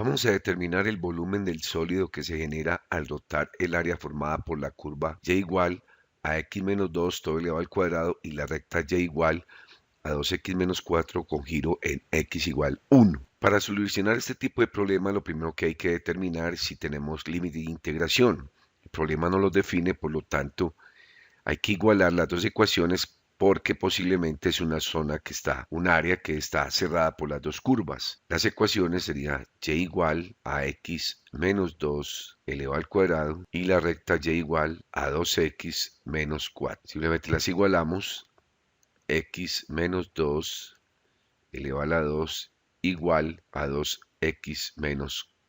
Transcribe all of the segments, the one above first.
Vamos a determinar el volumen del sólido que se genera al dotar el área formada por la curva y igual a x menos 2 todo elevado al cuadrado y la recta y igual a 2x menos 4 con giro en x igual 1. Para solucionar este tipo de problema, lo primero que hay que determinar es si tenemos límite de integración. El problema no lo define, por lo tanto, hay que igualar las dos ecuaciones porque posiblemente es una zona que está, un área que está cerrada por las dos curvas. Las ecuaciones serían y igual a x menos 2 elevado al cuadrado y la recta y igual a 2x menos 4. Simplemente las igualamos. X menos 2 elevado a la 2 igual a 2x menos 4.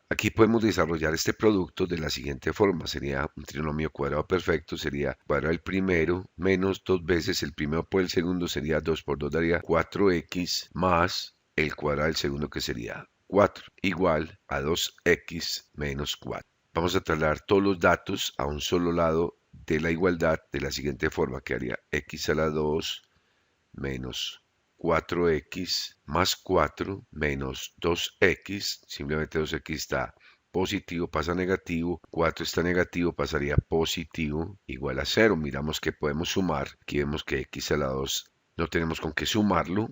Aquí podemos desarrollar este producto de la siguiente forma. Sería un trinomio cuadrado perfecto, sería cuadrado el primero menos 2 veces el primero por el segundo, sería 2 por 2 daría 4x más el cuadrado del segundo que sería 4 igual a 2x menos 4. Vamos a trasladar todos los datos a un solo lado de la igualdad de la siguiente forma, que haría x a la 2 menos 4x más 4 menos 2x, simplemente 2x está positivo, pasa a negativo, 4 está negativo, pasaría positivo, igual a 0. Miramos que podemos sumar, aquí vemos que x a la 2 no tenemos con qué sumarlo,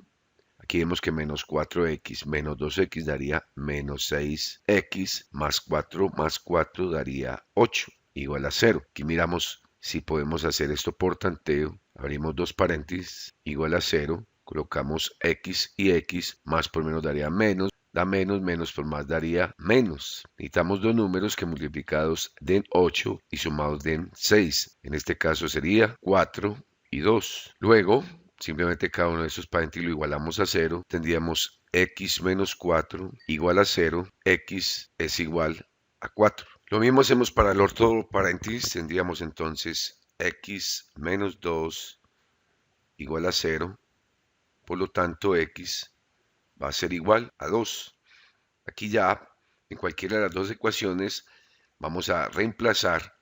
aquí vemos que menos 4x menos 2x daría menos 6x más 4 daría 8, igual a 0. Aquí miramos si podemos hacer esto por tanteo. Abrimos dos paréntesis, igual a 0. Colocamos x y x, más por menos daría menos. Da menos, menos por más daría menos. Necesitamos dos números que multiplicados den 8 y sumados den 6. En este caso sería 4 y 2. Luego, simplemente cada uno de esos paréntesis lo igualamos a 0. Tendríamos x menos 4 igual a 0. X es igual a 4. Lo mismo hacemos para el otro paréntesis. Tendríamos entonces x menos 2 igual a 0. Por lo tanto, x va a ser igual a 2. Aquí ya, en cualquiera de las dos ecuaciones, vamos a reemplazar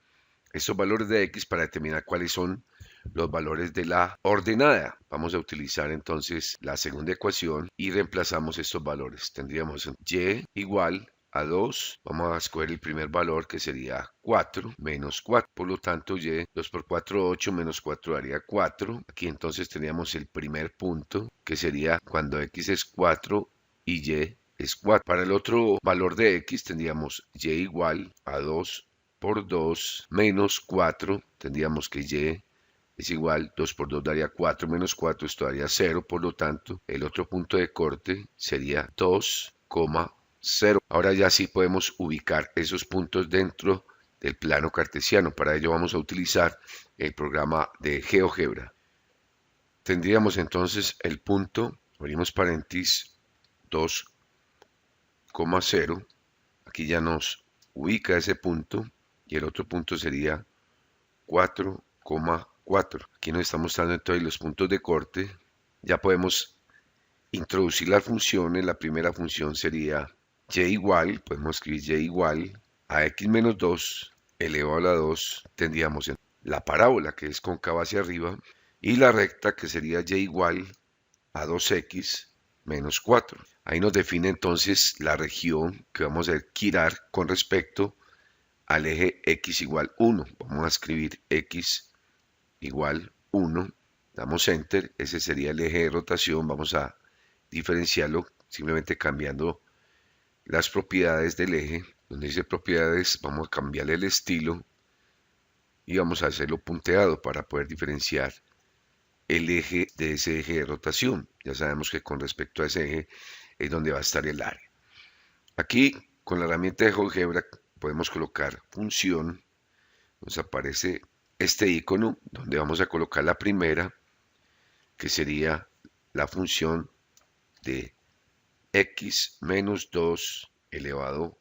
estos valores de x para determinar cuáles son los valores de la ordenada. Vamos a utilizar entonces la segunda ecuación y reemplazamos estos valores. Tendríamos y igual a 2, vamos a escoger el primer valor que sería 4 menos 4, por lo tanto y 2 por 4 8 menos 4 daría 4. Aquí entonces tendríamos el primer punto que sería cuando x es 4 y y es 4. Para el otro valor de x tendríamos y igual a 2 por 2 menos 4, tendríamos que y es igual, 2 por 2 daría 4 menos 4, esto daría 0, por lo tanto, el otro punto de corte sería 2,0. Ahora ya sí podemos ubicar esos puntos dentro del plano cartesiano. Para ello vamos a utilizar el programa de GeoGebra. Tendríamos entonces el punto, abrimos paréntesis, 2,0. Aquí ya nos ubica ese punto y el otro punto sería 4,4. Aquí nos está mostrando entonces los puntos de corte. Ya podemos introducir las funciones. La primera función sería y igual, podemos escribir y igual a x menos 2 elevado a la 2. Tendríamos la parábola que es cóncava hacia arriba y la recta que sería y igual a 2x menos 4. Ahí nos define entonces la región que vamos a girar con respecto al eje x igual 1. Vamos a escribir x igual 1, damos enter, ese sería el eje de rotación. Vamos a diferenciarlo simplemente cambiando las propiedades del eje. Donde dice propiedades, vamos a cambiarle el estilo y vamos a hacerlo punteado para poder diferenciar el eje de ese eje de rotación. Ya sabemos que con respecto a ese eje es donde va a estar el área. Aquí con la herramienta de GeoGebra podemos colocar función. Nos aparece este icono donde vamos a colocar la primera, que sería la función de x menos 2 elevado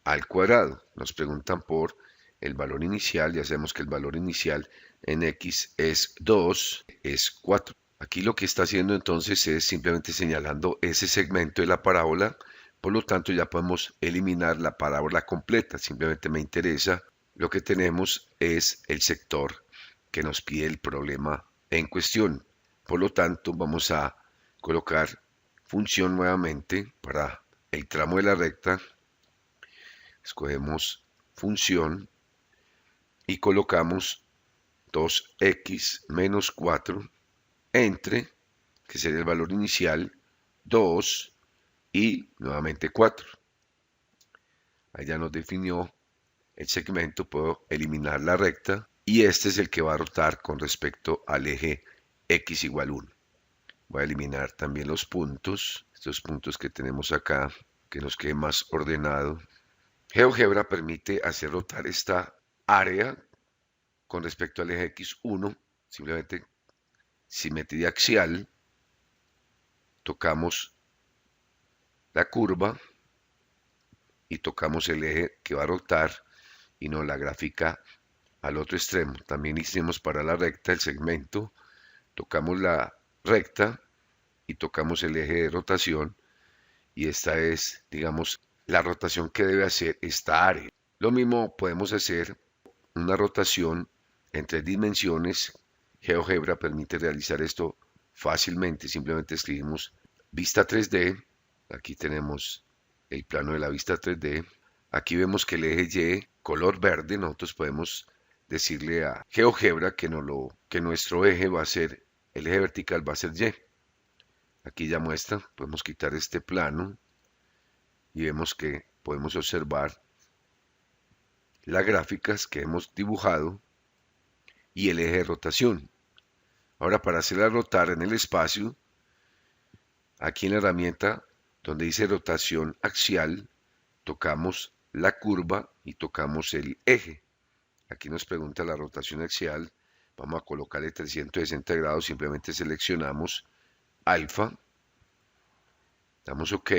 al cuadrado. Nos preguntan por el valor inicial. Ya sabemos que el valor inicial en x es 2, es 4. Aquí lo que está haciendo entonces es simplemente señalando ese segmento de la parábola. Por lo tanto, ya podemos eliminar la parábola completa. Simplemente me interesa lo que tenemos es el sector que nos pide el problema en cuestión. Por lo tanto, vamos a colocar función nuevamente para el tramo de la recta, escogemos función y colocamos 2x menos 4 entre, que sería el valor inicial, 2 y nuevamente 4. Ahí ya nos definió el segmento, puedo eliminar la recta y este es el que va a rotar con respecto al eje x igual 1. Voy a eliminar también los puntos, estos puntos que tenemos acá, que nos quede más ordenado. GeoGebra permite hacer rotar esta área con respecto al eje x1, simplemente simetría axial, tocamos la curva y tocamos el eje que va a rotar y nos la grafica al otro extremo. También hicimos para la recta el segmento, tocamos la recta y tocamos el eje de rotación y esta es, digamos, la rotación que debe hacer esta área. Lo mismo podemos hacer una rotación en 3 dimensiones. GeoGebra permite realizar esto fácilmente. Simplemente escribimos vista 3D. Aquí tenemos el plano de la vista 3D. Aquí vemos que el eje Y, color verde, nosotros podemos decirle a GeoGebra que nuestro eje va a ser, el eje vertical va a ser Y. Aquí ya muestra, podemos quitar este plano y vemos que podemos observar las gráficas que hemos dibujado y el eje de rotación. Ahora para hacerla rotar en el espacio, aquí en la herramienta donde dice rotación axial, tocamos la curva y tocamos el eje. Aquí nos pregunta la rotación axial, vamos a colocarle 360 grados, simplemente seleccionamos alfa, damos OK,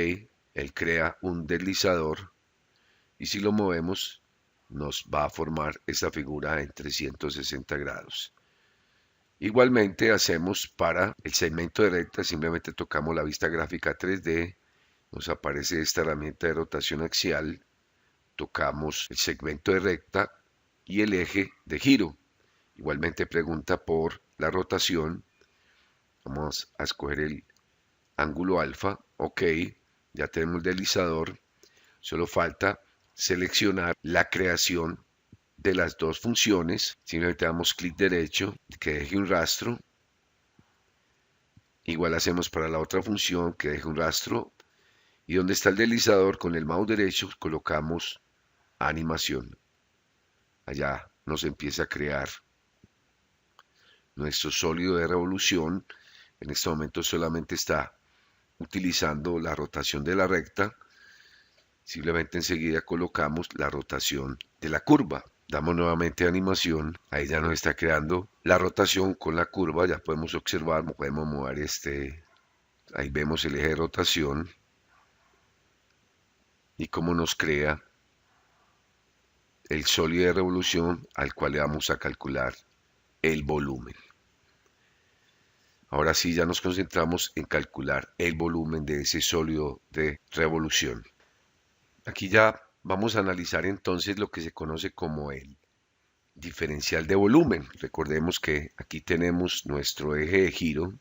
él crea un deslizador y si lo movemos nos va a formar esta figura en 360 grados. Igualmente hacemos para el segmento de recta, simplemente tocamos la vista gráfica 3D, nos aparece esta herramienta de rotación axial, tocamos el segmento de recta y el eje de giro. Igualmente pregunta por la rotación, vamos a escoger el ángulo alfa, OK, ya tenemos el deslizador, solo falta seleccionar la creación de las dos funciones, simplemente damos clic derecho, que deje un rastro, igual hacemos para la otra función, que deje un rastro, y donde está el deslizador con el mouse derecho colocamos animación. Allá nos empieza a crear nuestro sólido de revolución. En este momento solamente está utilizando la rotación de la recta. Simplemente enseguida colocamos la rotación de la curva. Damos nuevamente animación. Ahí ya nos está creando la rotación con la curva. Ya podemos observar, podemos mover ahí vemos el eje de rotación y cómo nos crea el sólido de revolución al cual le vamos a calcular el volumen. Ahora sí ya nos concentramos en calcular el volumen de ese sólido de revolución. Aquí ya vamos a analizar entonces lo que se conoce como el diferencial de volumen. Recordemos que aquí tenemos nuestro eje de giro.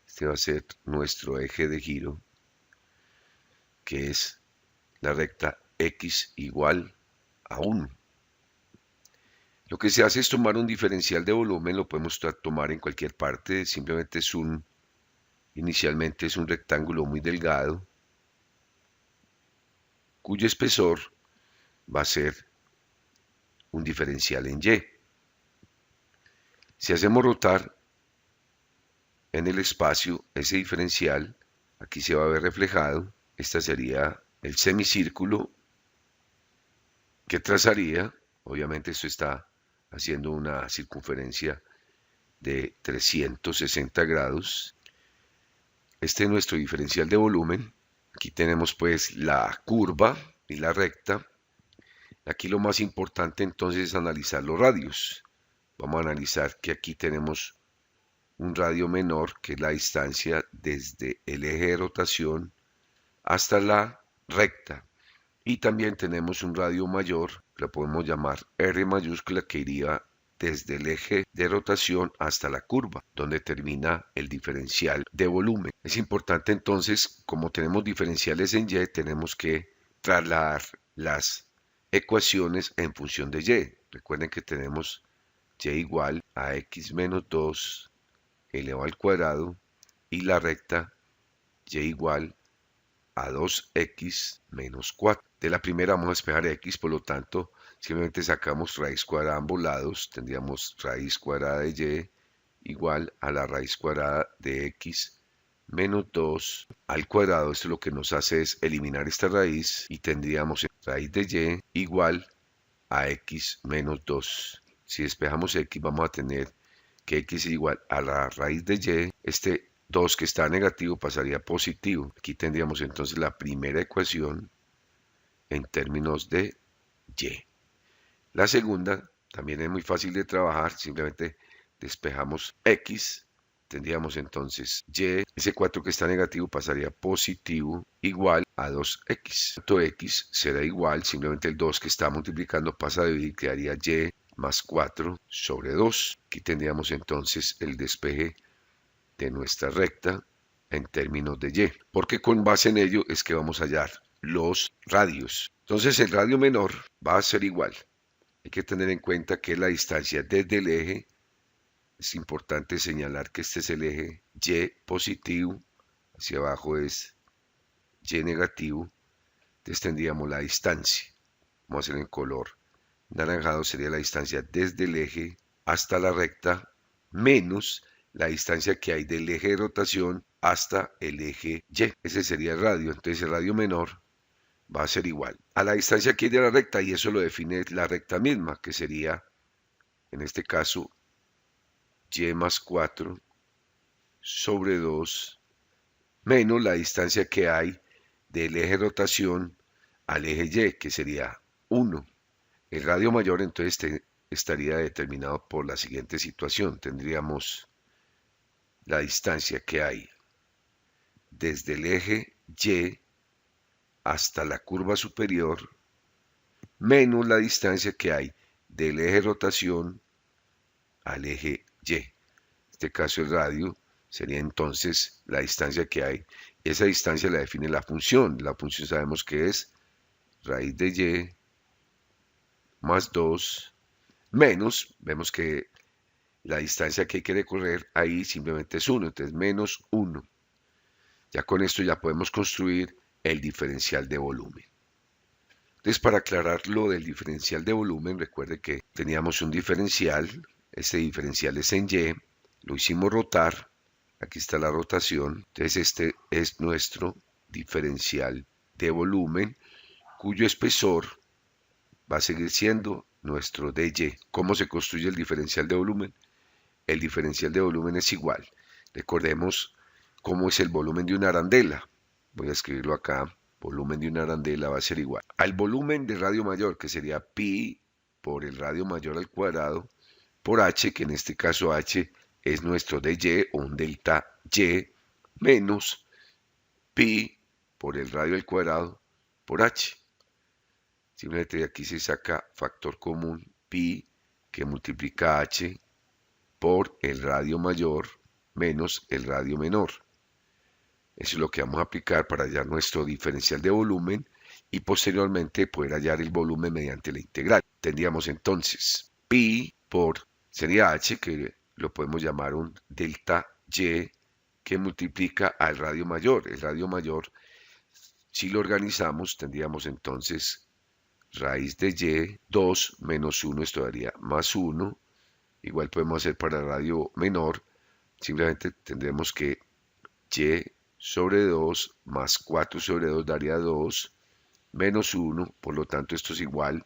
Este va a ser nuestro eje de giro, que es la recta x igual a 1. Lo que se hace es tomar un diferencial de volumen, lo podemos tomar en cualquier parte, simplemente inicialmente es un rectángulo muy delgado, cuyo espesor va a ser un diferencial en Y. Si hacemos rotar en el espacio ese diferencial, aquí se va a ver reflejado, este sería el semicírculo que trazaría, obviamente esto está haciendo una circunferencia de 360 grados. Este es nuestro diferencial de volumen. Aquí tenemos pues la curva y la recta. Aquí lo más importante entonces es analizar los radios. Vamos a analizar que aquí tenemos un radio menor, que es la distancia desde el eje de rotación hasta la recta. Y también tenemos un radio mayor, lo podemos llamar R mayúscula, que iría desde el eje de rotación hasta la curva, donde termina el diferencial de volumen. Es importante entonces, como tenemos diferenciales en Y, tenemos que trasladar las ecuaciones en función de Y. Recuerden que tenemos Y igual a x menos 2 elevado al cuadrado y la recta Y igual a 2x menos 4. De la primera vamos a despejar x, por lo tanto, simplemente sacamos raíz cuadrada a ambos lados, tendríamos raíz cuadrada de y igual a la raíz cuadrada de x menos 2 al cuadrado. Esto lo que nos hace es eliminar esta raíz y tendríamos raíz de y igual a x menos 2. Si despejamos x vamos a tener que x es igual a la raíz de y. Este 2 que está negativo pasaría a positivo. Aquí tendríamos entonces la primera ecuación en términos de y. La segunda también es muy fácil de trabajar, simplemente despejamos x, tendríamos entonces y, ese 4 que está negativo pasaría a positivo igual a 2x. Tanto x será igual, simplemente el 2 que está multiplicando pasa a dividir, quedaría y más 4 sobre 2. Aquí tendríamos entonces el despeje de nuestra recta en términos de y, porque con base en ello es que vamos a hallar los radios. Entonces el radio menor va a ser igual. Hay que tener en cuenta que la distancia desde el eje, es importante señalar que este es el eje y positivo, hacia abajo es y negativo, entonces tendríamos la distancia. Vamos a hacerlo en color naranjado, sería la distancia desde el eje hasta la recta menos la distancia que hay del eje de rotación hasta el eje Y. Ese sería el radio. Entonces el radio menor va a ser igual a la distancia que hay de la recta, y eso lo define la recta misma, que sería, en este caso, Y más 4 sobre 2 menos la distancia que hay del eje de rotación al eje Y, que sería 1. El radio mayor entonces estaría determinado por la siguiente situación. Tendríamos la distancia que hay desde el eje Y hasta la curva superior menos la distancia que hay del eje de rotación al eje Y. En este caso el radio sería entonces la distancia que hay. Esa distancia la define la función. La función sabemos que es raíz de Y más 2 menos, vemos que la distancia que hay que recorrer ahí simplemente es 1, entonces menos 1. Ya con esto ya podemos construir el diferencial de volumen. Entonces, para aclarar lo del diferencial de volumen, recuerde que teníamos un diferencial, este diferencial es en Y, lo hicimos rotar, aquí está la rotación, entonces este es nuestro diferencial de volumen, cuyo espesor va a seguir siendo nuestro dy. ¿Cómo se construye el diferencial de volumen? El diferencial de volumen es igual. Recordemos cómo es el volumen de una arandela. Voy a escribirlo acá. Volumen de una arandela va a ser igual al volumen del radio mayor, que sería pi por el radio mayor al cuadrado, por h, que en este caso h es nuestro dy o un delta y, menos pi por el radio al cuadrado por h. Simplemente de aquí se saca factor común, pi, que multiplica h por el radio mayor menos el radio menor. Eso es lo que vamos a aplicar para hallar nuestro diferencial de volumen y posteriormente poder hallar el volumen mediante la integral. Tendríamos entonces pi por, sería h, que lo podemos llamar un delta y, que multiplica al radio mayor. El radio mayor, si lo organizamos, tendríamos entonces raíz de y, 2 menos 1, esto daría más 1. Igual podemos hacer para el radio menor, simplemente tendremos que y sobre 2 más 4 sobre 2 daría 2, menos 1, por lo tanto esto es igual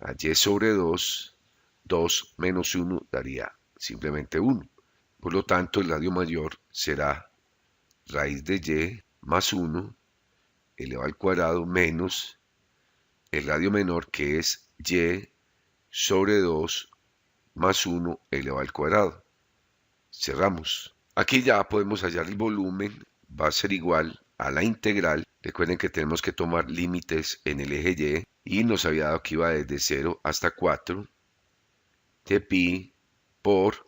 a y sobre 2, 2 menos 1 daría simplemente 1. Por lo tanto el radio mayor será raíz de y más 1 elevado al cuadrado menos el radio menor, que es y sobre 2 más 1 elevado al cuadrado. Cerramos. Aquí ya podemos hallar el volumen, va a ser igual a la integral. Recuerden que tenemos que tomar límites en el eje y nos había dado que iba desde 0 hasta 4. de pi por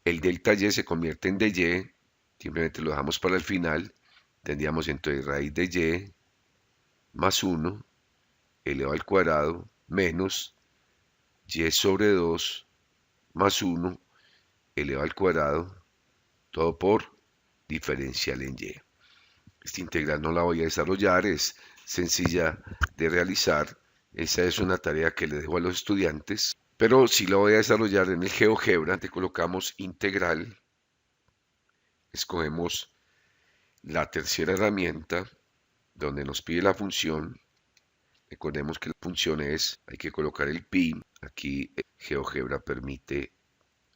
el delta y se convierte en dy, simplemente lo dejamos para el final, tendríamos entonces raíz de y más 1 elevado al cuadrado menos y sobre 2 más 1 elevado al cuadrado, todo por diferencial en y. Esta integral no la voy a desarrollar, es sencilla de realizar. Esa es una tarea que le dejo a los estudiantes, pero si la voy a desarrollar en el GeoGebra. Te colocamos integral, escogemos la tercera herramienta donde nos pide la función. Recordemos que la función es, hay que colocar el pi, aquí GeoGebra permite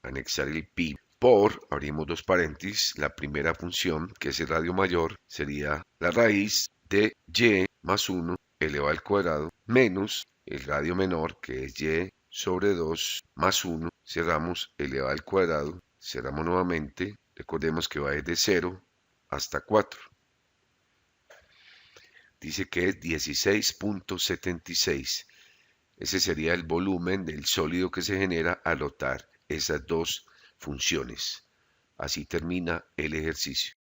anexar el pi por, abrimos dos paréntesis, la primera función, que es el radio mayor, sería la raíz de y más 1 elevado al cuadrado menos el radio menor, que es y sobre 2 más 1, cerramos elevado al cuadrado, cerramos nuevamente, recordemos que va desde 0 hasta 4. Dice que es 16.76. Ese sería el volumen del sólido que se genera al rotar esas dos funciones. Así termina el ejercicio.